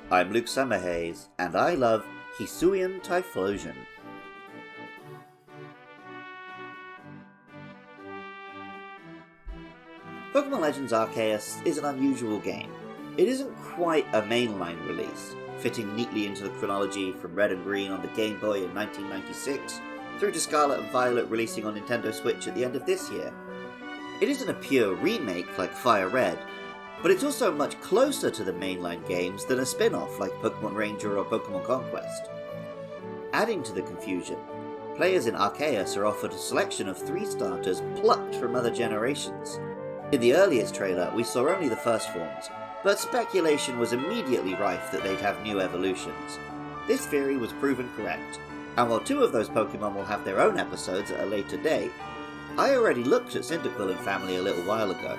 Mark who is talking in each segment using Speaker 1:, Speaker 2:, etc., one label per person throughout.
Speaker 1: I'm Luke Summerhays, and I love Hisuian Typhlosion. Pokemon Legends Arceus is an unusual game. It isn't quite a mainline release, fitting neatly into the chronology from Red and Green on the Game Boy in 1996, through to Scarlet and Violet releasing on Nintendo Switch at the end of this year. It isn't a pure remake like Fire Red, but it's also much closer to the mainline games than a spin-off like Pokemon Ranger or Pokemon Conquest. Adding to the confusion, players in Arceus are offered a selection of 3 starters plucked from other generations. In the earliest trailer, we saw only the first forms, but speculation was immediately rife that they'd have new evolutions. This theory was proven correct, and while 2 of those Pokemon will have their own episodes at a later date, I already looked at Cyndaquil and family a little while ago.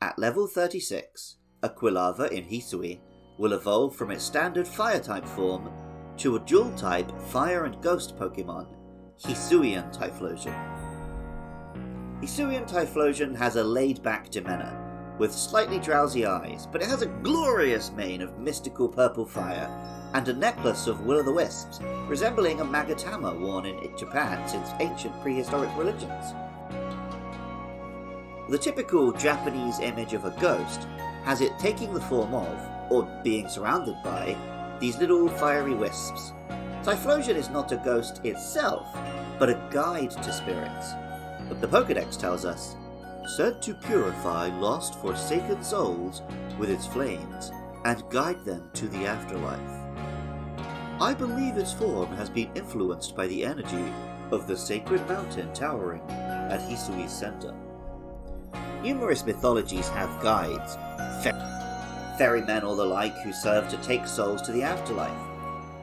Speaker 1: At level 36, a Quilava in Hisui will evolve from its standard Fire-type form to a Dual-type Fire and Ghost Pokemon, Hisuian Typhlosion. Hisuian Typhlosion has a laid-back demeanour, with slightly drowsy eyes, but it has a glorious mane of mystical purple fire, and a necklace of will-o'-the-wisps, resembling a magatama worn in Japan since ancient prehistoric religions. The typical Japanese image of a ghost has it taking the form of, or being surrounded by, these little fiery wisps. Typhlosion is not a ghost itself, but a guide to spirits. The Pokédex tells us, said to purify lost forsaken souls with its flames, and guide them to the afterlife. I believe its form has been influenced by the energy of the sacred mountain towering at Hisui's center. Numerous mythologies have guides, ferrymen or the like, who serve to take souls to the afterlife.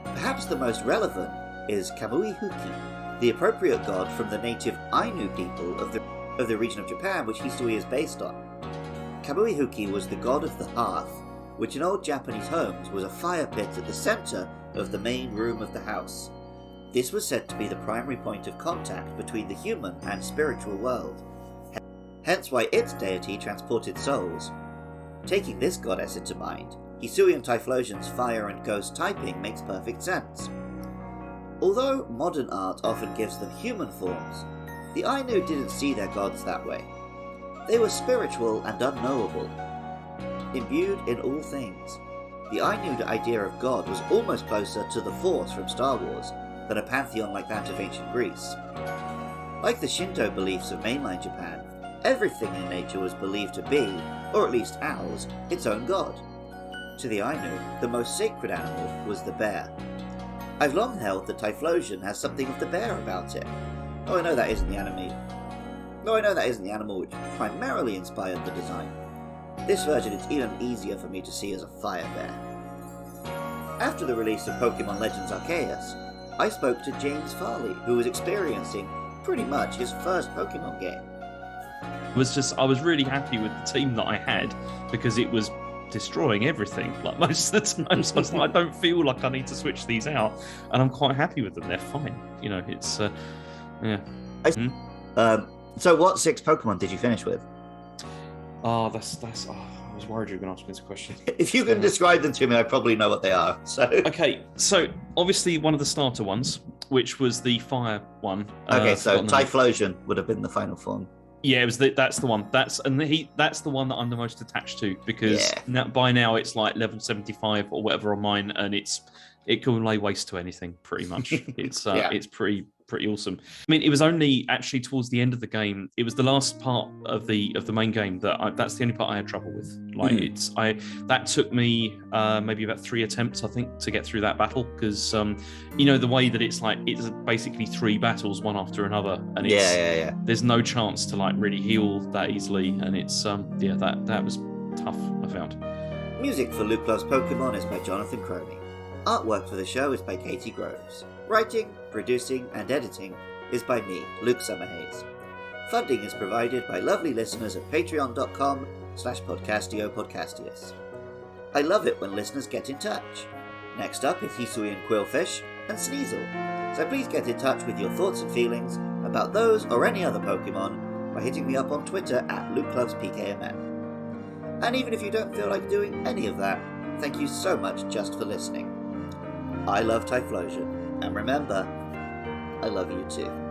Speaker 1: Perhaps the most relevant is Kamui-Huki, the appropriate god from the native Ainu people of the region of Japan which Hisui is based on. Kamui-Huki was the god of the hearth, which in old Japanese homes was a fire pit at the centre of the main room of the house. This was said to be the primary point of contact between the human and spiritual world, hence why its deity transported souls. Taking this goddess into mind, Hisuian Typhlosion's fire and ghost typing makes perfect sense. Although modern art often gives them human forms, the Ainu didn't see their gods that way. They were spiritual and unknowable, imbued in all things. The Ainu idea of God was almost closer to the Force from Star Wars than a pantheon like that of ancient Greece. Like the Shinto beliefs of mainland Japan, everything in nature was believed to be, or at least ours, its own god. To the Ainu, the most sacred animal was the bear. I've long held that Typhlosion has something of the bear about it. I know that isn't the animal which primarily inspired the design. This version is even easier for me to see as a fire bear. After the release of Pokemon Legends Arceus, I spoke to James Farley, who was experiencing pretty much his first Pokemon game.
Speaker 2: I was really happy with the team that I had because it was destroying everything like most of the time. So I was like, I don't feel like I need to switch these out, and I'm quite happy with them. They're fine. You know, it's yeah.
Speaker 1: So what 6 Pokemon did you finish with?
Speaker 2: Oh, that's. Oh, I was worried you were going to ask me this question.
Speaker 1: If you can describe them to me, I probably know what they are. So
Speaker 2: okay, so obviously one of the starter ones, which was the fire one.
Speaker 1: Okay, so Typhlosion would have been the final form.
Speaker 2: Yeah, it was that's the one. That's the one that I'm the most attached to because by now it's like level 75 or whatever on mine, and it can lay waste to anything pretty much. It's it's pretty awesome. I mean, it was only actually towards the end of the game. It was the last part of the main game that's the only part I had trouble with. Like that took me maybe about 3 attempts, I think, to get through that battle because the way that it's basically 3 battles one after another, and it's there's no chance to like really heal that easily, and it's that was tough, I found.
Speaker 1: Music for Luke Loves Pokemon is by Jonathan Crony. Artwork for the show is by Katie Groves. Writing, producing, and editing is by me, Luke Summerhays. Funding is provided by lovely listeners at patreon.com/podcastiopodcastius. I love it when listeners get in touch. Next up is Hisuian Quillfish and Sneasel, so please get in touch with your thoughts and feelings about those or any other Pokemon by hitting me up on Twitter at LukeLovesPKMN. And even if you don't feel like doing any of that, thank you so much just for listening. I love Typhlosion, and remember, I love you too.